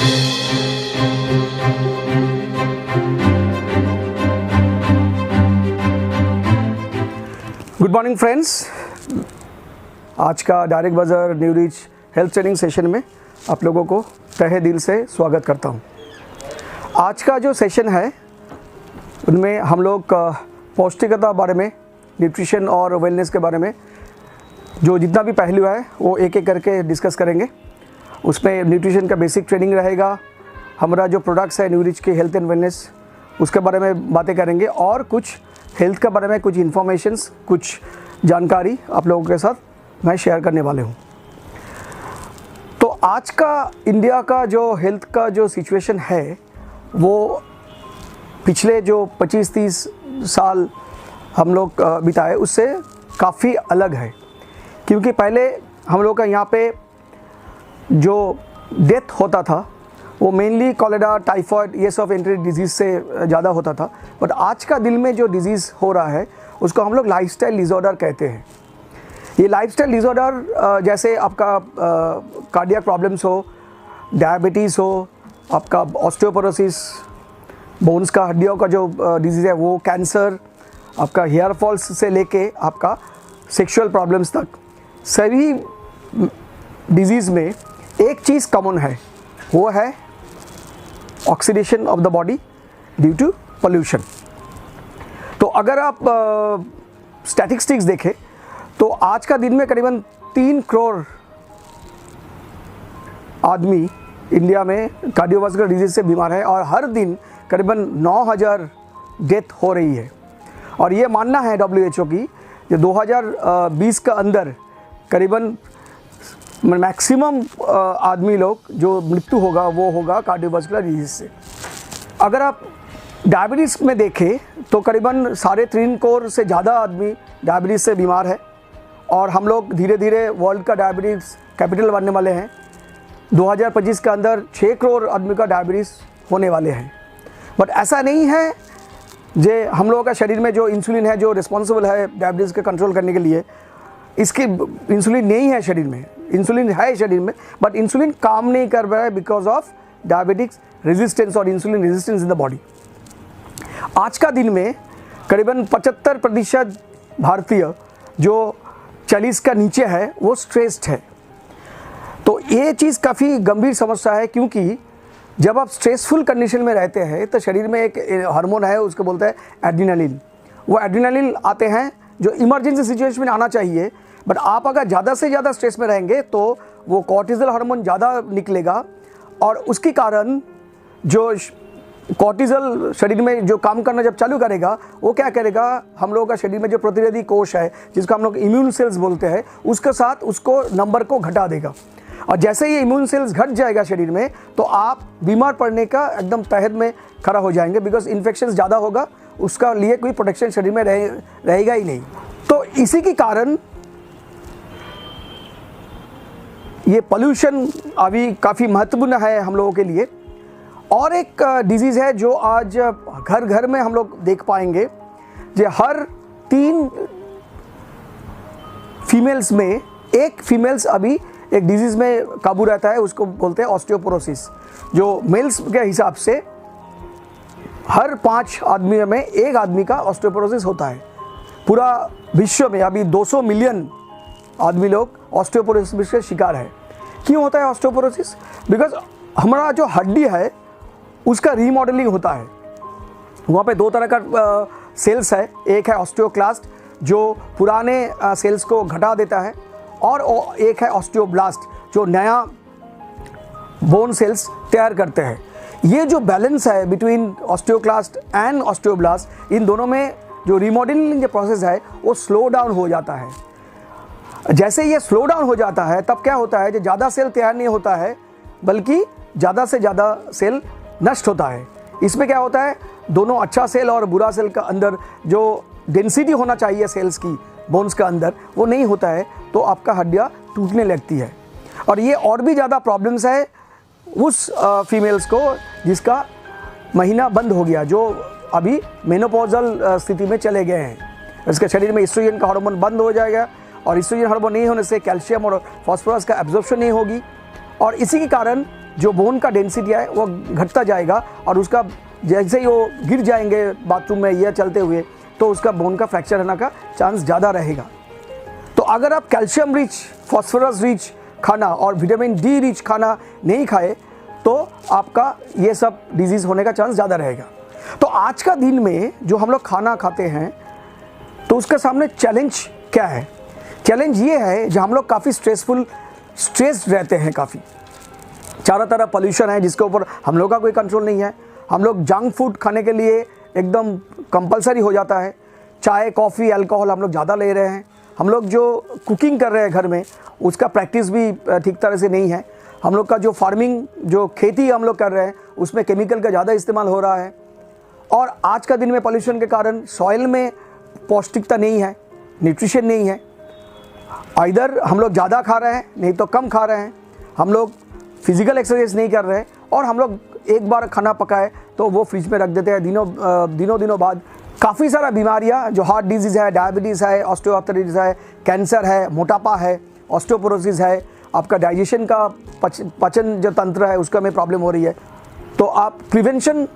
Good morning friends, आज का direct बाज़ार new rich health training session में आप लोगों को तहे दिल से स्वागत करता हूं। आज का जो सेशन है उनमें हम लोग पौष्टिकता बारे में, न्यूट्रिशन और वेलनेस के बारे में जो जितना भी पहलू है वो एक एक करके डिस्कस करेंगे। उसमें न्यूट्रिशन का बेसिक ट्रेनिंग रहेगा, हमारा जो प्रोडक्ट्स है न्यू रिच के हेल्थ एंड वेलनेस उसके बारे में बातें करेंगे और कुछ हेल्थ के बारे में कुछ इन्फॉर्मेशंस, कुछ जानकारी आप लोगों के साथ मैं शेयर करने वाले हूँ। तो आज का इंडिया का जो हेल्थ का जो सिचुएशन है वो पिछले जो 25-30 साल हम लोग बिताए उससे काफ़ी अलग है, क्योंकि पहले हम लोग का यहाँ पे जो डेथ होता था वो मेनली कॉलेरा, टाइफॉइड, ये सब एंट्री डिजीज़ से ज़्यादा होता था। बट आज का दिन में जो डिजीज़ हो रहा है उसको हम लोग लाइफस्टाइल डिसऑर्डर कहते हैं। ये लाइफस्टाइल डिसऑर्डर जैसे आपका कार्डियक प्रॉब्लम्स हो, डायबिटीज़ हो, आपका ऑस्टियोपोरोसिस, बोन्स का हड्डियों का जो डिजीज़ है वो, कैंसर, आपका हेयर फॉल्स से लेके आपका सेक्सुअल प्रॉब्लम्स तक, सभी डिजीज़ में एक चीज़ कॉमन है, वो है oxidation of the body due to pollution. तो अगर आप स्टैटिस्टिक्स देखें तो आज का दिन में करीबन 3 करोड़ आदमी इंडिया में कार्डियोवास्कुलर डिजीज़ से बीमार है और हर दिन करीबन 9000 डेथ हो रही है। और ये मानना है WHO की जो 2020 का अंदर करीबन मैक्सिमम आदमी लोग जो मृत्यु होगा वो होगा कार्डियोवास्कुलर डिजीज़ से। अगर आप डायबिटीज़ में देखें तो करीबन 3.5 करोड़ से ज़्यादा आदमी डायबिटीज़ से बीमार है और हम लोग धीरे धीरे वर्ल्ड का डायबिटीज़ कैपिटल बनने वाले हैं। 2025 के अंदर 6 करोड़ आदमी का डायबिटीज़ होने वाले हैं। बट ऐसा नहीं है जे हम लोगों का शरीर में जो इंसुलिन है जो रिस्पॉन्सिबल है डायबिटीज़ के कंट्रोल करने के लिए, इसकी इंसुलिन नहीं है शरीर में, इंसुलिन है शरीर में बट इंसुलिन काम नहीं कर रहा है बिकॉज ऑफ डायबिटिक्स रेजिस्टेंस और insulin resistance in the body. आज का दिन में करीबन 75% भारतीय जो 40 का नीचे है वो स्ट्रेस्ड है। तो ये चीज़ काफ़ी गंभीर समस्या है, क्योंकि जब आप स्ट्रेसफुल कंडीशन में रहते हैं तो शरीर में एक हार्मोन है, उसको बोलते हैं एड्रेनालिन। वो एड्रेनालिन आते हैं जो इमरजेंसी सिचुएशन में आना चाहिए, बट आप अगर ज़्यादा से ज़्यादा स्ट्रेस में रहेंगे तो वो कॉर्टिजल हार्मोन ज़्यादा निकलेगा और उसके कारण जो कॉर्टिजल शरीर में जो काम करना जब चालू करेगा वो क्या करेगा, हम लोगों का शरीर में जो प्रतिरोधी कोष है जिसको हम लोग इम्यून सेल्स बोलते हैं उसके साथ उसको नंबर को घटा देगा। और जैसे ये इम्यून सेल्स घट जाएगा शरीर में तो आप बीमार पड़ने का एकदम तहत में खड़ा हो जाएंगे, बिकॉज इन्फेक्शन ज़्यादा होगा, उसका लिए कोई प्रोटेक्शन शरीर में रहेगा ही नहीं। तो इसी के कारण ये पोल्यूशन अभी काफ़ी महत्वपूर्ण है हम लोगों के लिए। और एक डिजीज़ है जो आज घर घर में हम लोग देख पाएंगे, जो हर 3 फीमेल्स में एक फीमेल्स अभी एक डिजीज़ में काबू रहता है, उसको बोलते हैं ऑस्टियोपोरोसिस। जो मेल्स के हिसाब से हर 5 आदमी में एक आदमी का ऑस्टियोपोरोसिस होता है। पूरा विश्व में अभी 200 मिलियन आदमी लोग ऑस्टियोपोरोसिस के शिकार है। क्यों होता है ऑस्टियोपोरोसिस? बिकॉज हमारा जो हड्डी है उसका रीमॉडलिंग होता है। वहाँ पे 2 तरह का सेल्स है, एक है ऑस्टियोक्लास्ट जो पुराने सेल्स को घटा देता है और एक है ऑस्टियोब्लास्ट जो नया बोन सेल्स तैयार करते हैं। ये जो बैलेंस है बिटवीन ऑस्टियोक्लास्ट एंड ऑस्टियोब्लास्ट, इन दोनों में जो रीमॉडलिंग जो प्रोसेस है वो स्लो डाउन हो जाता है। जैसे ये स्लो डाउन हो जाता है तब क्या होता है, जो ज़्यादा सेल तैयार नहीं होता है बल्कि ज़्यादा से ज़्यादा सेल नष्ट होता है। इसमें क्या होता है, दोनों अच्छा सेल और बुरा सेल का अंदर जो डेंसिटी होना चाहिए सेल्स की बोन्स का अंदर वो नहीं होता है, तो आपका हड्डियाँ टूटने लगती है। और ये और भी ज़्यादा प्रॉब्लम्स है उस फीमेल्स को जिसका महीना बंद हो गया, जो अभी मेनोपॉजल स्थिति में चले गए हैं। इसके शरीर में एस्ट्रोजन का हार्मोन बंद हो जाएगा और एस्ट्रोजन हार्मोन नहीं होने से कैल्शियम और फास्फोरस का एब्जॉर्प्शन नहीं होगी और इसी के कारण जो बोन का डेंसिटी है वो घटता जाएगा और उसका जैसे ही वो गिर जाएंगे बाथरूम में या चलते हुए तो उसका बोन का फ्रैक्चर होने का चांस ज़्यादा रहेगा। तो अगर आप कैल्शियम रिच, फॉस्फोरस रिच खाना और विटामिन डी रिच खाना नहीं खाए तो आपका ये सब डिजीज़ होने का चांस ज़्यादा रहेगा। तो आज का दिन में जो हम लोग खाना खाते हैं तो उसके सामने चैलेंज क्या है? चैलेंज ये है जो हम लोग काफ़ी स्ट्रेस्ड रहते हैं, काफ़ी चारों तरफ पोल्यूशन है जिसके ऊपर हम लोग का कोई कंट्रोल नहीं है। हम लोग जंक फूड खाने के लिए एकदम कंपलसरी हो जाता है। चाय, कॉफ़ी, अल्कोहल हम लोग ज़्यादा ले रहे हैं। हम लोग जो कुकिंग कर रहे हैं घर में उसका प्रैक्टिस भी ठीक तरह से नहीं है। हम लोग का जो फार्मिंग, जो खेती हम लोग कर रहे हैं उसमें केमिकल का ज़्यादा इस्तेमाल हो रहा है। और आज का दिन में पोल्यूशन के कारण सॉइल में पौष्टिकता नहीं है, न्यूट्रिशन नहीं है। इधर हम लोग ज़्यादा खा रहे हैं, नहीं तो कम खा रहे हैं। हम लोग फिजिकल एक्सरसाइज नहीं कर रहे और हम लोग एक बार खाना पकाए तो वो फ्रिज में रख देते हैं। दिनों बाद काफ़ी सारा बीमारियां जो हार्ट डिजीज़ है, डायबिटीज़ है, ऑस्टियोआर्थराइटिस है, कैंसर है, मोटापा है, ऑस्टियोपोरोसिस है, आपका डाइजेशन का पाचन जो तंत्र है उसका में प्रॉब्लम हो रही है। तो आप प्रिवेंशन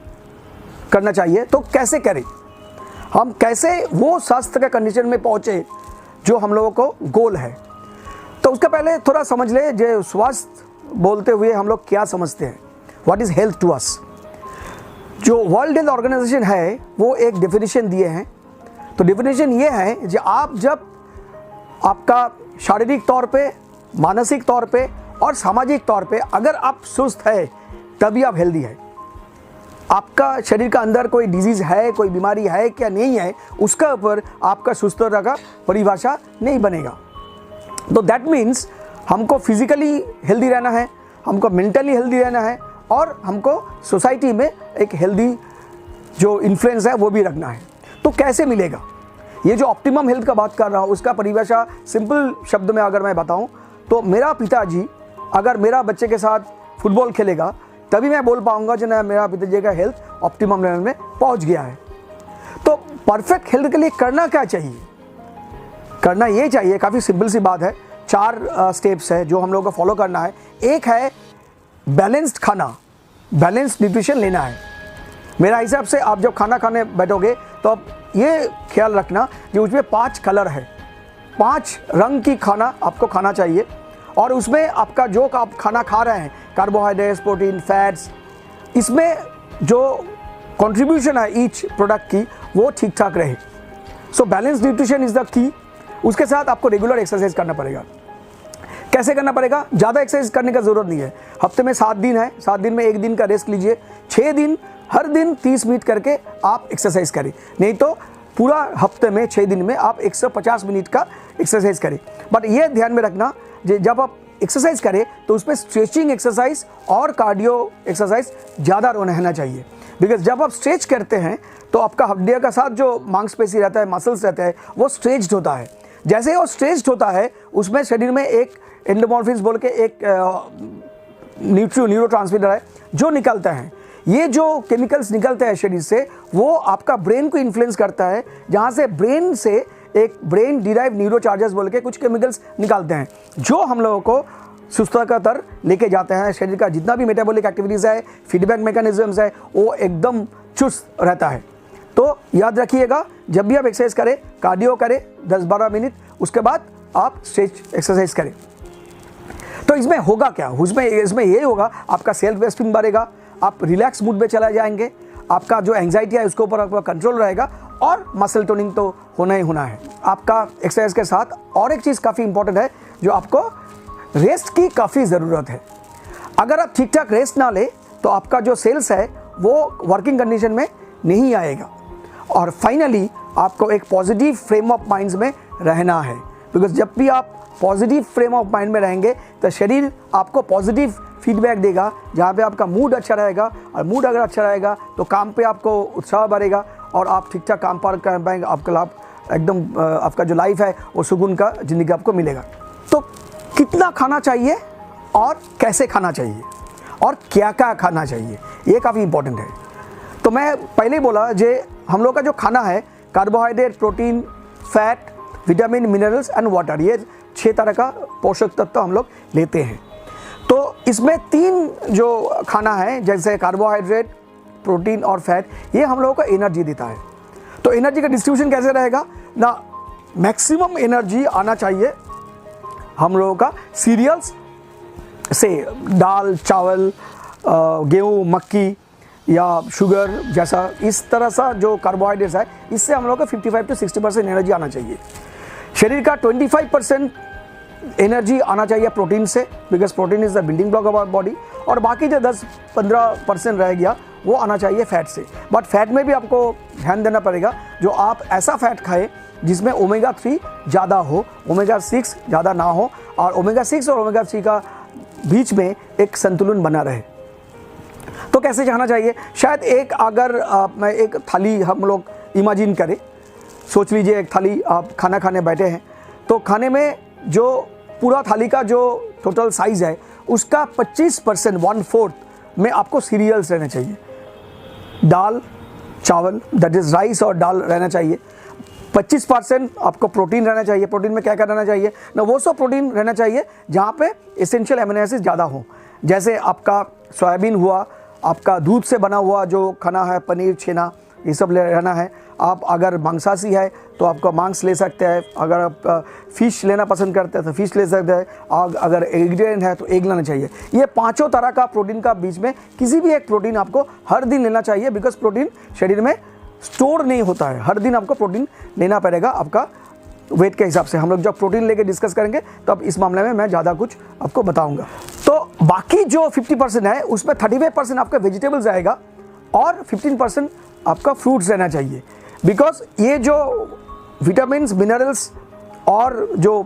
करना चाहिए। तो कैसे करें, हम कैसे वो स्वास्थ्य का कंडीशन में पहुँचे जो हम लोगों को गोल है? तो उसके पहले थोड़ा समझ ले जो स्वास्थ्य बोलते हुए हम लोग क्या समझते हैं, what is health to us. जो वर्ल्ड हेल्थ ऑर्गेनाइजेशन है वो एक डेफिनेशन दिए हैं। तो डेफिनेशन ये है कि आप जब आपका शारीरिक तौर पे, मानसिक तौर पे और सामाजिक तौर पे अगर आप सुस्त है तभी आप हेल्दी है। आपका शरीर का अंदर कोई डिजीज़ है, कोई बीमारी है क्या नहीं है, उसका ऊपर आपका सुस्तता का परिभाषा नहीं बनेगा। तो दैट मीन्स हमको फिजिकली हेल्दी रहना है, हमको मेंटली हेल्दी रहना है और हमको सोसाइटी में एक हेल्दी जो इन्फ्लुएंस है वो भी रखना है। तो कैसे मिलेगा? ये जो ऑप्टिमम हेल्थ का बात कर रहा हूँ उसका परिभाषा सिंपल शब्द में अगर मैं बताऊँ तो मेरा पिताजी अगर मेरा बच्चे के साथ फुटबॉल खेलेगा तभी मैं बोल पाऊँगा जो ना मेरा पिताजी का हेल्थ ऑप्टिमम लेवल में पहुँच गया है। तो परफेक्ट हेल्थ के लिए करना क्या चाहिए? करना ये चाहिए, काफ़ी सिंपल सी बात है। 4 स्टेप्स है जो हम लोगों को फॉलो करना है। एक है बैलेंस्ड खाना, बैलेंस्ड न्यूट्रिशन लेना है। मेरा हिसाब से आप जब खाना खाने बैठोगे तो आप ये ख्याल रखना कि उसमें 5 कलर है, 5 रंग की खाना आपको खाना चाहिए और उसमें आपका जो आप खाना खा रहे हैं कार्बोहाइड्रेट्स, प्रोटीन, फैट्स, इसमें जो कंट्रीब्यूशन है ईच प्रोडक्ट की वो ठीक ठाक रहे। So balanced nutrition is the key. उसके साथ आपको रेगुलर एक्सरसाइज करना पड़ेगा। कैसे करना पड़ेगा? ज़्यादा एक्सरसाइज करने का ज़रूरत नहीं है। हफ्ते में 7 दिन है, 7 दिन में 1 दिन का रेस्ट लीजिए। 6 दिन हर दिन 30 मिनट करके आप एक्सरसाइज करें, नहीं तो पूरा हफ्ते में 6 दिन में आप 150 मिनट का एक्सरसाइज करें। बट ये ध्यान में रखना जब आप एक्सरसाइज करें तो उसमें स्ट्रेचिंग एक्सरसाइज और कार्डियो एक्सरसाइज ज़्यादा रहना चाहिए। बिकॉज जब आप स्ट्रेच करते हैं तो आपका हड्डियों का साथ जो मांसपेशी रहता है, मसल्स रहते हैं, वो स्ट्रेच्ड होता है। जैसे ही वो स्ट्रेच्ड होता है उसमें शरीर में एक एंडोमॉर्फिन्स बोल के एक न्यूरोट्रांसमीटर है जो निकलता है। ये जो केमिकल्स निकलते हैं शरीर से वो आपका ब्रेन को इन्फ्लुएंस करता है, जहाँ से ब्रेन से एक ब्रेन डिराइव न्यूरोचार्जर्स बोल के कुछ केमिकल्स निकालते हैं जो हम लोगों को सुस्तता का तर लेके जाते हैं। शरीर का जितना भी मेटाबॉलिक एक्टिविटीज़ है, फीडबैक मैकेनिज्म्स है, वो एकदम चुस्त रहता है। तो याद रखिएगा, जब भी आप एक्सरसाइज करें, कार्डियो करें 10-12 मिनट, उसके बाद आप स्ट्रेच एक्सरसाइज करें। तो इसमें होगा क्या? इसमें ये होगा, आपका सेल्फ एस्टीम बढ़ेगा, आप रिलैक्स मूड में चला जाएंगे, आपका जो एंग्जाइटी है उसके ऊपर आपका कंट्रोल रहेगा और मसल टोनिंग तो होना ही होना है। आपका एक्सरसाइज के साथ और एक चीज़ काफ़ी इंपॉर्टेंट है जो आपको रेस्ट की काफ़ी ज़रूरत है। अगर आप ठीक ठाक रेस्ट ना ले तो आपका जो सेल्स है वो वर्किंग कंडीशन में नहीं आएगा। और फाइनली आपको एक पॉजिटिव फ्रेम ऑफ माइंड में रहना है, बिकॉज जब भी आप पॉजिटिव फ्रेम ऑफ माइंड में रहेंगे तो शरीर आपको पॉजिटिव फीडबैक देगा, जहाँ पे आपका मूड अच्छा रहेगा। और मूड अगर अच्छा रहेगा तो काम पे आपको उत्साह बढ़ेगा और आप ठीक ठाक काम पर कर पाएंगे। आपका लाभ एकदम आपका जो लाइफ है वो सुकून का ज़िंदगी आपको मिलेगा। तो कितना खाना चाहिए और कैसे खाना चाहिए और क्या क्या खाना चाहिए, ये काफ़ी इंपॉर्टेंट है। तो मैं पहले ही बोला जे हम लोग का जो खाना है carbohydrate, protein, fat, vitamin, minerals and water, ये 6 तरह का पोषक तत्व हम लोग लेते हैं। तो इसमें 3 जो खाना है जैसे कार्बोहाइड्रेट, प्रोटीन और फैट, ये हम लोगों को एनर्जी देता है। तो एनर्जी का डिस्ट्रीब्यूशन कैसे रहेगा ना, मैक्सिमम एनर्जी आना चाहिए हम लोगों का सीरियल्स से, दाल, चावल, गेहूँ, मक्की या शुगर जैसा, इस तरह सा जो कार्बोहाइड्रेट्स है, इससे हम लोग को 55 to 60% एनर्जी आना चाहिए। शरीर का 25% एनर्जी आना चाहिए प्रोटीन से, because protein is the building block of our body, और बाकी जो 10-15% रह गया वो आना चाहिए फैट से। बट फैट में भी आपको ध्यान देना पड़ेगा, जो आप ऐसा फैट खाएं जिसमें ओमेगा 3 ज़्यादा हो, ओमेगा 6 ज़्यादा ना हो, और ओमेगा 6 और ओमेगा 3 का बीच में एक संतुलन बना रहे। तो कैसे जाना चाहिए, शायद अगर मैं एक थाली हम लोग इमेजिन करें, सोच लीजिए एक थाली आप खाना खाने बैठे हैं, तो खाने में जो पूरा थाली का जो टोटल साइज़ है उसका 25%, 1/4 में आपको सीरियल्स रहने चाहिए, दाल, चावल, दैट इज़ राइस और दाल रहना चाहिए। 25% आपको प्रोटीन रहना चाहिए। प्रोटीन में क्या क्या रहना चाहिए ना, वो सब प्रोटीन रहना चाहिए जहाँ पे एसेंशियल एमिनो एसिड ज़्यादा हो, जैसे आपका सोयाबीन हुआ, आपका दूध से बना हुआ जो खाना है, पनीर, छेना, ये सब रहना है। आप अगर मांसाहारी है तो आपका मांस ले सकते हैं, अगर आप फ़िश लेना पसंद करते हैं तो फ़िश ले सकते हैं, और अगर एगिटेरियन है तो एग लेना चाहिए। ये 5 तरह का प्रोटीन का बीच में किसी भी एक प्रोटीन आपको हर दिन लेना चाहिए, बिकॉज प्रोटीन शरीर में स्टोर नहीं होता है, हर दिन आपको प्रोटीन लेना पड़ेगा आपका वेट के हिसाब से। हम लोग जब प्रोटीन लेके डिस्कस करेंगे तब इस मामले में मैं ज़्यादा कुछ आपको बताऊंगा। तो बाकी जो 50% है उसमें 35% आपका वेजिटेबल्स आएगा और 15% आपका फ्रूट्स रहना चाहिए, बिकॉज ये जो विटामिन्स, मिनरल्स और जो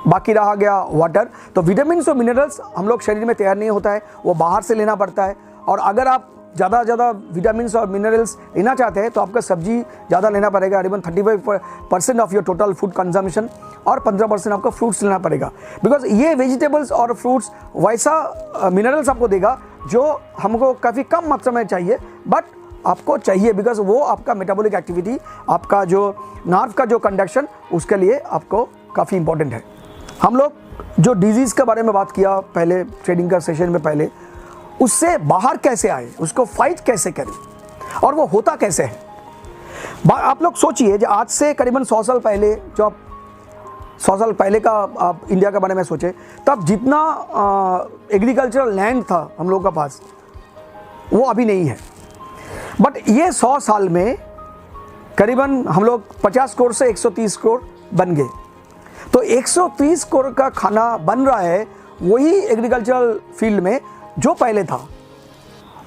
बाकी रहा गया वाटर, तो विटामिन्स और मिनरल्स हम लोग शरीर में तैयार नहीं होता है, वो बाहर से लेना पड़ता है। और अगर आप ज़्यादा विटामिन्स और मिनरल्स लेना चाहते हैं तो आपका सब्जी ज़्यादा लेना पड़ेगा, करीबन 35% of your total food consumption, और 15% आपको फ्रूट्स लेना पड़ेगा, बिकॉज ये वेजिटेबल्स और फ्रूट्स वैसा मिनरल्स आपको देगा जो हमको काफ़ी कम मात्रा में चाहिए, बट आपको चाहिए, बिकॉज वो आपका मेटाबॉलिक एक्टिविटी, आपका जो नर्व का जो कंडक्शन, उसके लिए आपको काफ़ी इंपॉर्टेंट है। हम लोग जो डिजीज़ के बारे में बात किया पहले ट्रेडिंग का सेशन में पहले, उससे बाहर कैसे आए, उसको फाइट कैसे करें और वो होता कैसे है। आप लोग सोचिए, जो आज से करीबन 100 साल पहले, जो आप 100 साल पहले का आप इंडिया के बारे में सोचें, तब जितना एग्रीकल्चरल लैंड था हम लोग का पास, वो अभी नहीं है। बट ये 100 साल में करीबन हम लोग 50 करोड़ से 130 करोड़ बन गए। तो 130 करोड़ का खाना बन रहा है वही एग्रीकल्चरल फील्ड में जो पहले था,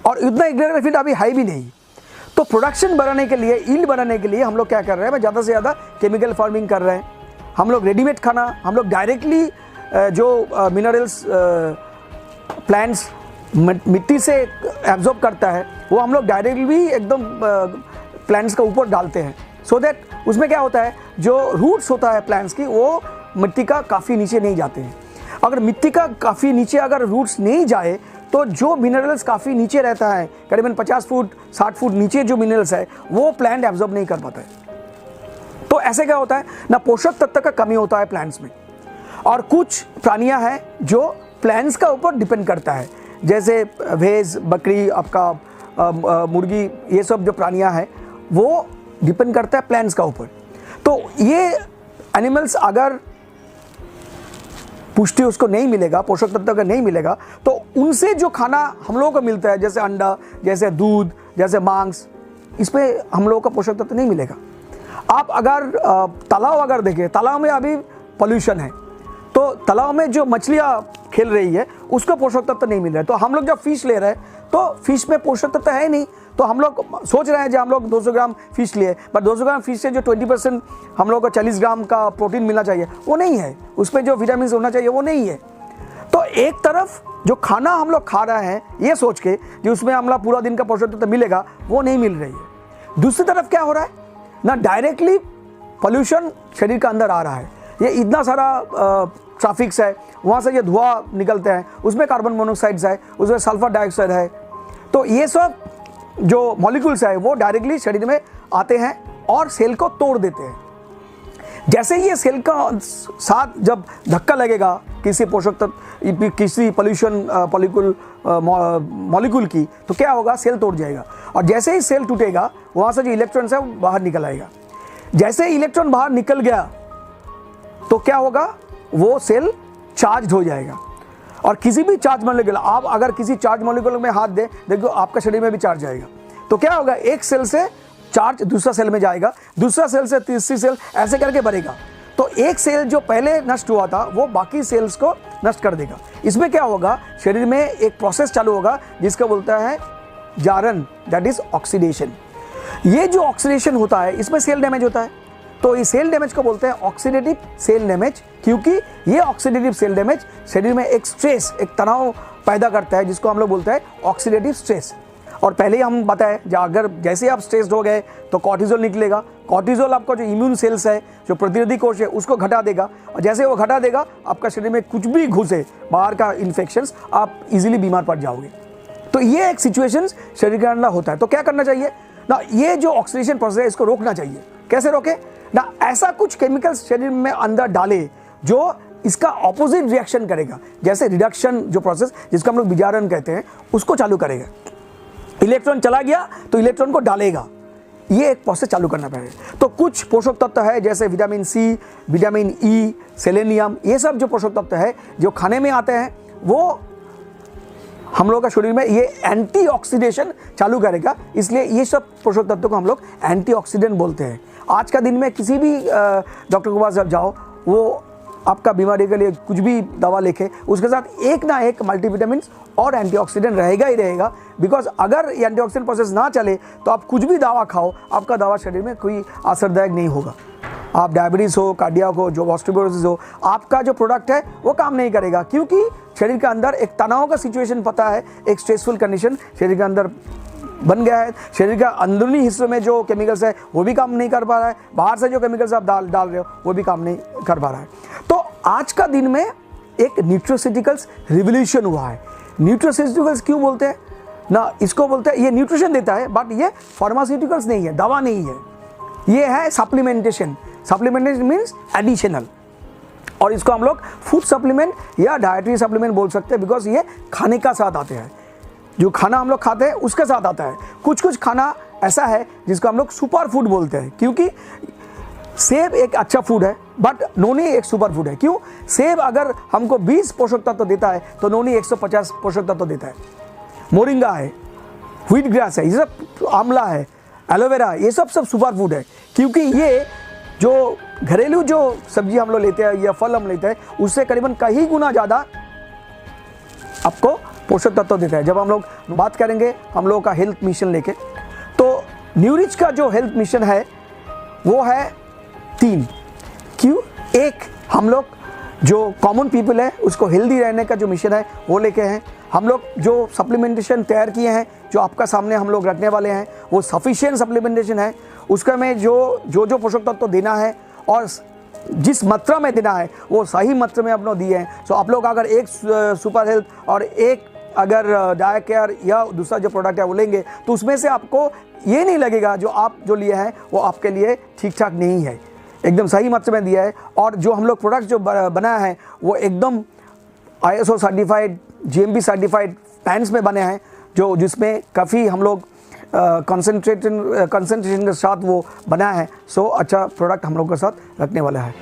और इतना एग्रीकल्चरल फील्ड अभी है भी नहीं। तो प्रोडक्शन बढ़ाने के लिए, यील्ड बढ़ाने के लिए हम लोग क्या कर रहे हैं, ज़्यादा से ज़्यादा केमिकल फार्मिंग कर रहे हैं। हम लोग रेडीमेड खाना, हम लोग डायरेक्टली जो मिनरल्स प्लांट्स मिट्टी से एब्जॉर्ब करता है, वो हम लोग डायरेक्टली भी एकदम प्लांट्स का ऊपर डालते हैं, सो दैट उसमें क्या होता है, जो रूट्स होता है प्लांट्स की, वो मिट्टी का काफ़ी नीचे नहीं जाते हैं। अगर मिट्टी का काफ़ी नीचे अगर रूट्स नहीं जाए तो जो मिनरल्स काफ़ी नीचे रहता है, करीबन 50 फुट 60 फुट नीचे जो मिनरल्स है, वो प्लांट एब्जॉर्ब नहीं कर पाता है। तो ऐसे क्या होता है ना, पोषक तत्व का कमी होता है प्लांट्स में। और कुछ प्राणियां हैं जो प्लांट्स का ऊपर डिपेंड करता है, जैसे भैंस, बकरी, आपका मुर्गी, ये सब जो प्राणियां हैं वो डिपेंड करता है प्लांट्स का ऊपर। तो ये एनिमल्स अगर पुष्टि उसको नहीं मिलेगा, पोषक तत्व का नहीं मिलेगा, तो उनसे जो खाना हम लोगों को मिलता है, जैसे अंडा, जैसे दूध, जैसे मांस, इसमें हम लोगों का पोषक तत्व नहीं मिलेगा। आप अगर तालाब अगर देखें, तालाब में अभी पोल्यूशन है, तो तालाब में जो मछलियाँ खेल रही है उसको पोषक तत्व नहीं मिल रहा है। तो हम लोग जब फिश ले रहे हैं तो फिश में पोषक तत्व है नहीं, तो हम लोग सोच रहे हैं जो हम लोग 200 ग्राम फिश लिए, पर 200 ग्राम फिश से जो 20% हम लोग को 40 ग्राम का प्रोटीन मिलना चाहिए वो नहीं है, उसमें जो विटामिन होना चाहिए वो नहीं है। तो एक तरफ जो खाना हम लोग खा रहे हैं ये सोच के कि उसमें हम लोग पूरा दिन का पोषक तत्व मिलेगा, वो नहीं मिल रही है। दूसरी तरफ क्या हो रहा है ना, डायरेक्टली पोल्यूशन शरीर का अंदर आ रहा है। ये इतना सारा ट्रैफिक्स है, वहाँ से ये धुआं निकलते हैं, उसमें कार्बन मोनोक्साइड्स है, उसमें सल्फर डाइऑक्साइड है। तो ये सब जो मॉलिक्यूल्स है वो डायरेक्टली शरीर में आते हैं और सेल को तोड़ देते हैं। जैसे ही ये सेल का साथ जब धक्का लगेगा किसी पोषक तत्व, किसी मॉलिक्यूल की, तो क्या होगा, सेल तोड़ जाएगा। और जैसे ही सेल टूटेगा वहाँ से जो इलेक्ट्रॉन्स है वो बाहर निकल आएगा। जैसे ही इलेक्ट्रॉन बाहर निकल गया तो क्या होगा, वो सेल चार्ज हो जाएगा। और किसी भी चार्ज मॉलिक्यूल, आप अगर किसी चार्ज मॉलिक्यूल में हाथ दें, देखो आपका शरीर में भी चार्ज आएगा। तो क्या होगा, एक सेल से चार्ज दूसरा सेल में जाएगा, दूसरा सेल से तीसरी सेल, ऐसे करके बढ़ेगा। तो एक सेल जो पहले नष्ट हुआ था वो बाकी सेल्स को नष्ट कर देगा। इसमें क्या होगा, शरीर में एक प्रोसेस चालू होगा जिसका बोलता है जारन, दैट इज ऑक्सीडेशन। ये जो ऑक्सीडेशन होता है इसमें सेल डैमेज होता है। तो इस सेल डैमेज को बोलते हैं ऑक्सीडेटिव सेल डैमेज, क्योंकि ये ऑक्सीडेटिव सेल डैमेज शरीर में एक स्ट्रेस, एक तनाव पैदा करता है जिसको हम लोग बोलते हैं ऑक्सीडेटिव स्ट्रेस। और पहले ही हम बताएं, अगर जैसे आप स्ट्रेस्ड हो गए तो कॉर्टिजोल निकलेगा। कॉर्टिजोल आपका जो इम्यून सेल्स है, जो प्रतिरोधी कोष है, उसको घटा देगा। और जैसे वो घटा देगा, आपका शरीर में कुछ भी घुसे बाहर का इन्फेक्शंस, आप इजीली बीमार पड़ जाओगे। तो ये एक सिचुएशन शरीर के अंदर होता है। तो क्या करना चाहिए ना, ये जो ऑक्सीडेशन प्रोसेस है इसको रोकना चाहिए। कैसे रोके ना, ऐसा कुछ केमिकल्स शरीर में अंदर डाले जो इसका ऑपोजिट रिएक्शन करेगा। जैसे रिडक्शन जो प्रोसेस, जिसको हम लोग विजारण कहते हैं, उसको चालू करेगा। इलेक्ट्रॉन चला गया तो इलेक्ट्रॉन को डालेगा, ये एक प्रोसेस चालू करना पड़ेगा। तो कुछ पोषक तत्व है जैसे vitamin C, vitamin E, selenium, ये सब जो पोषक तत्व है जो खाने में आते हैं, वो हम लोग का शरीर में ये एंटीऑक्सीडेशन चालू करेगा। इसलिए ये सब पोषक तत्व को हम लोग एंटीऑक्सीडेंट बोलते हैं। आज का दिन में किसी भी डॉक्टर के पास जब जाओ, वो आपका बीमारी के लिए कुछ भी दवा लिखे, उसके साथ एक ना एक मल्टीविटामिन और एंटीऑक्सीडेंट रहेगा ही रहेगा। बिकॉज अगर ये एंटीऑक्सीडेंट प्रोसेस ना चले तो आप कुछ भी दवा खाओ, आपका दवा शरीर में कोई असरदायक नहीं होगा। आप डायबिटीज़ हो, कार्डियक हो, जो ऑस्टियोपोरोसिस हो, आपका जो प्रोडक्ट है वो काम नहीं करेगा, क्योंकि शरीर के अंदर एक तनाव का सिचुएशन पता है, एक स्ट्रेसफुल कंडीशन शरीर के अंदर बन गया है। शरीर का अंदरूनी हिस्सों में जो केमिकल्स है वो भी काम नहीं कर पा रहा है, बाहर से जो केमिकल्स आप डाल रहे हो वो भी काम नहीं कर पा रहा है। तो आज का दिन में एक न्यूट्रोसिटिकल्स रिवोल्यूशन हुआ है। न्यूट्रोसिटिकल्स क्यों बोलते हैं ना, इसको बोलते हैं, ये न्यूट्रिशन देता है, बट ये फार्मास्यूटिकल्स नहीं है, दवा नहीं है, ये है सप्लीमेंटेशन। सप्लीमेंटेशन मीन्स एडिशनल, और इसको हम लोग फूड सप्लीमेंट या डाइटरी सप्लीमेंट बोल सकते हैं, बिकॉज ये खाने का साथ आते हैं। जो खाना हम लोग खाते हैं उसके साथ आता है। कुछ खाना ऐसा है जिसको हम लोग सुपर फूड बोलते हैं, क्योंकि सेब एक अच्छा फूड है बट नोनी एक सुपर फूड है। क्यों, सेब अगर हमको 20 पोषक तत्व देता है तो नोनी 150 पोषक तत्व देता है। मोरिंगा है, व्हीट ग्रास है, ये सब आंवला है, एलोवेरा, ये सब सुपर फूड है, क्योंकि ये जो घरेलू जो सब्जी हम लोग लेते हैं या फल हम लेते हैं उससे करीबन कई गुना ज़्यादा आपको पोषक तत्व देता है। जब हम लोग बात करेंगे हम लोगों का हेल्थ मिशन लेके, तो न्यूरिच का जो हेल्थ मिशन है वो है 3। क्यों, एक हम लोग जो कॉमन पीपल है उसको हेल्दी रहने का जो मिशन है वो लेके हैं। हम लोग जो सप्लीमेंटेशन तैयार किए हैं, जो आपका सामने हम लोग रखने वाले हैं, वो सफिशिएंट सप्लीमेंटेशन है। उसका में जो पोषक तत्व देना है और जिस मात्रा में देना है वो सही मात्रा में अपने दिए हैं। सो आप लोग अगर एक सुपर हेल्थ और एक अगर डाइट केयर या दूसरा जो प्रोडक्ट है वो लेंगे तो उसमें से आपको ये नहीं लगेगा जो आप जो लिए हैं वो आपके लिए ठीक ठाक नहीं है, एकदम सही मात्रा में दिया है। और जो हम लोग प्रोडक्ट जो बनाया है वो एकदम ISO certified, GMP certified pants में बने हैं, जिसमें काफ़ी हम लोग कंसंट्रेशन के साथ वो बना है। सो अच्छा प्रोडक्ट हम लोग के साथ रखने वाला है।